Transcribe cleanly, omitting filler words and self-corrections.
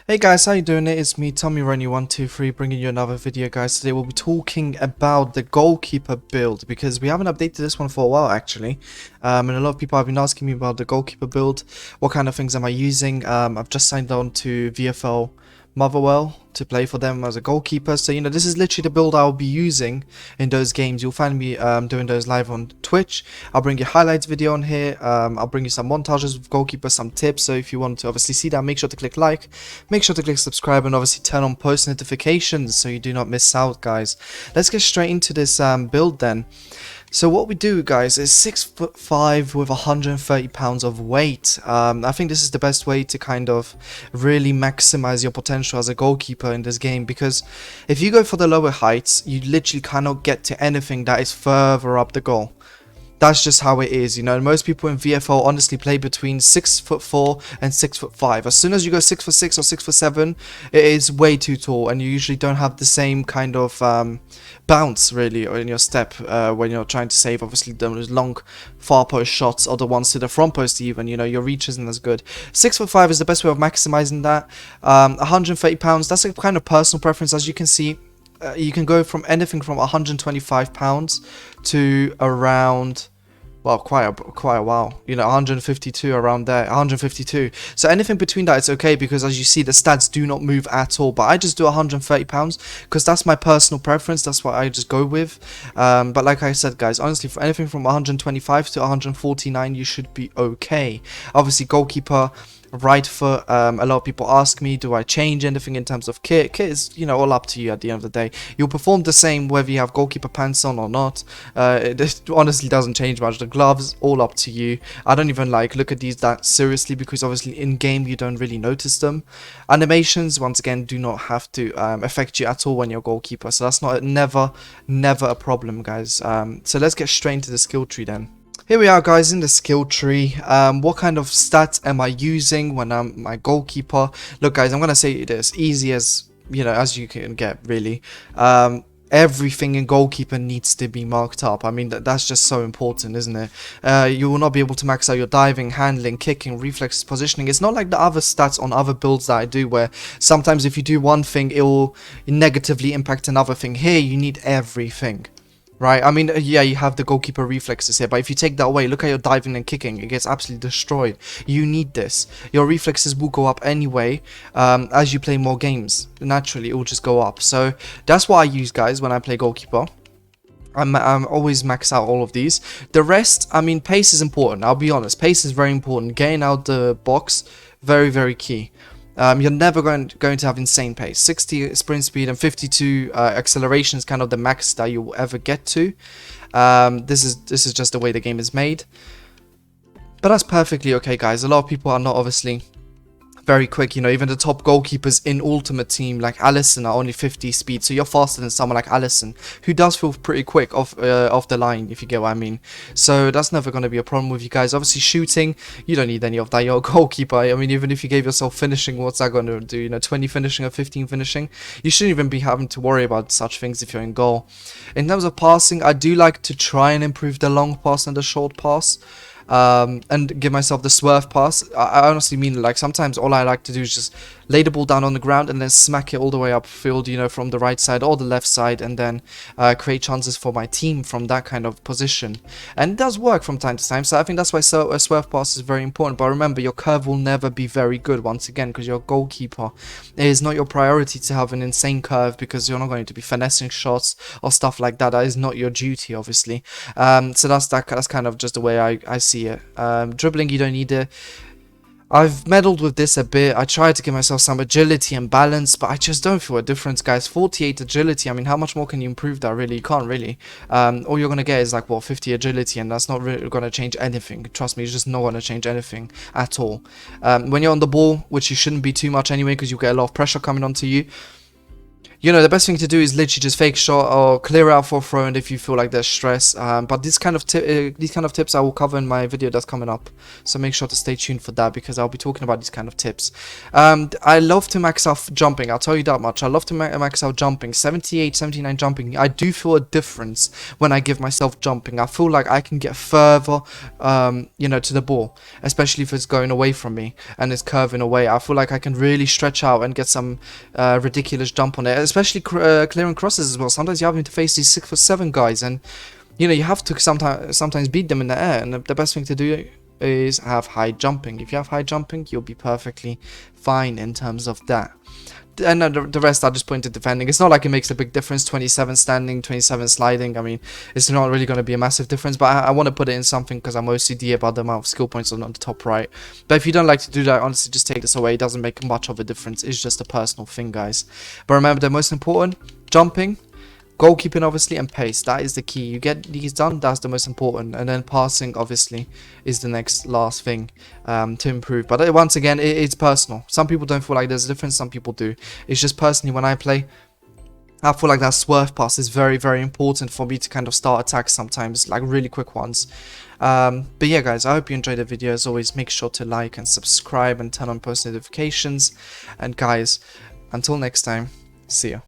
Hey guys, how you doing? It's me, TommyRoney123, bringing you another video, guys. Today we'll be talking about the goalkeeper build, because we haven't updated this one for a while, actually. And a lot of people have been asking me about the goalkeeper build. What kind of things am I using? I've just signed on to VFL Motherwell to play for them as a goalkeeper. So, this is literally the build I'll be using in those games. You'll find me doing those live on Twitch. I'll bring you highlights video on here. I'll bring you some montages with goalkeepers, some tips. So if you want to obviously see that, make sure to click like, make sure to click subscribe, and obviously turn on post notifications so you do not miss out, guys. Let's get straight into this build then. So what we do, guys, is 6'5" with 130 pounds of weight. I think this is the best way to kind of really maximize your potential as a goalkeeper in this game, because if you go for the lower heights, you literally cannot get to anything that is further up the goal. That's just how it is, most people in VFL honestly play between 6'4" and 6'5". As soon as you go 6'6" or 6'7", it is way too tall, and you usually don't have the same kind of bounce really in your step when you're trying to save obviously those long far post shots, or the ones to the front post even. Your reach isn't as good. 6'5" is the best way of maximizing that. 130 pounds, that's a kind of personal preference. As you can see, you can go from anything from 125 pounds to around, well, quite a while, 152, around there, 152. So anything between that is okay, because as you see, the stats do not move at all. But I just do 130 pounds because that's my personal preference. That's what I just go with. But like I said, guys, honestly, for anything from 125 to 149, you should be okay. Obviously, goalkeeper, right foot. A lot of people ask me, do I change anything in terms of kit? Kit is, all up to you at the end of the day. You'll perform the same whether you have goalkeeper pants on or not. It honestly doesn't change much. The gloves, all up to you. I don't even look at these that seriously, because obviously in game you don't really notice them. Animations, once again, do not have to affect you at all when you're a goalkeeper. So that's never a problem, guys. So let's get straight into the skill tree then. Here we are, guys, in the skill tree. What kind of stats am I using when I'm my goalkeeper? Look, guys, I'm gonna say it as easy as as you can get, really. Everything in goalkeeper needs to be marked up. I mean, that's just so important, isn't it? You will not be able to max out your diving, handling, kicking, reflexes, positioning. It's not like the other stats on other builds that I do, where sometimes if you do one thing, it will negatively impact another thing. Here, you need everything. Right, I mean, yeah, you have the goalkeeper reflexes here, but if you take that away, look at your diving and kicking, it gets absolutely destroyed. You need this. Your reflexes will go up anyway, as you play more games. Naturally, it will just go up. So that's what I use, guys, when I play goalkeeper. I'm always max out all of these. The rest, I mean, pace is important. I'll be honest, pace is very important. Getting out the box, very key. You're never going to have insane pace. 60 sprint speed and 52 acceleration is kind of the max that you will ever get to. This is just the way the game is made, but that's perfectly okay, guys. A lot of people are not obviously very quick. Even the top goalkeepers in Ultimate Team like Allison are only 50 speed, so you're faster than someone like Allison, who does feel pretty quick off the line, if you get what I mean. So that's never going to be a problem with you guys. Obviously, shooting, you don't need any of that. You're a goalkeeper. I mean, even if you gave yourself finishing, what's that going to do? 20 finishing or 15 finishing? You shouldn't even be having to worry about such things if you're in goal. In terms of passing, I do like to try and improve the long pass and the short pass. And give myself the swerve pass. I honestly mean, sometimes all I like to do is just lay the ball down on the ground and then smack it all the way upfield, from the right side or the left side, and then create chances for my team from that kind of position. And it does work from time to time, so I think that's why a swerve pass is very important. But remember, your curve will never be very good, once again, because you're a goalkeeper. It is not your priority to have an insane curve, because you're not going to be finessing shots or stuff like that. That is not your duty, obviously. So that's kind of just the way I see it. Dribbling, you don't need it. I've meddled with this a bit. I tried to give myself some agility and balance, but I just don't feel a difference, guys. 48 agility, I mean, how much more can you improve that, really? You can't really. All you're going to get is 50 agility, and that's not really going to change anything. Trust me, it's just not going to change anything at all. When you're on the ball, which you shouldn't be too much anyway, because you get a lot of pressure coming onto you, You know, the best thing to do is literally just fake shot or clear out for a throw, and if you feel like there's stress. But these kind of tips I will cover in my video that's coming up, so make sure to stay tuned for that, because I'll be talking about these kind of tips. I love to max out jumping, I'll tell you that much. I love to max out jumping, 78, 79 jumping. I do feel a difference when I give myself jumping. I feel like I can get further, you know, to the ball, especially if it's going away from me and it's curving away. I feel like I can really stretch out and get some ridiculous jump on it, especially clearing crosses as well. Sometimes you have to face these 6'7" guys, and you know, you have to sometimes beat them in the air, and the best thing to do is have high jumping. If you have high jumping, you'll be perfectly fine in terms of that. And the rest I just put into defending. It's not like it makes a big difference, 27 standing, 27 sliding. I mean, it's not really going to be a massive difference, but I want to put it in something because I'm OCD about the amount of skill points on the top right. But if you don't like to do that, honestly, just take this away. It doesn't make much of a difference. It's just a personal thing, guys. But remember, the most important, jumping, goalkeeping obviously, and pace. That is the key. You get these done, that's the most important, and then passing obviously is the next last thing to improve. But once again, it's personal. Some people don't feel like there's a difference, some people do. It's just personally, when I play, I feel like that swerve pass is very, very important for me to kind of start attacks sometimes, like really quick ones. But yeah, guys, I hope you enjoyed the video. As always, make sure to like and subscribe and turn on post notifications. And guys, until next time, see ya.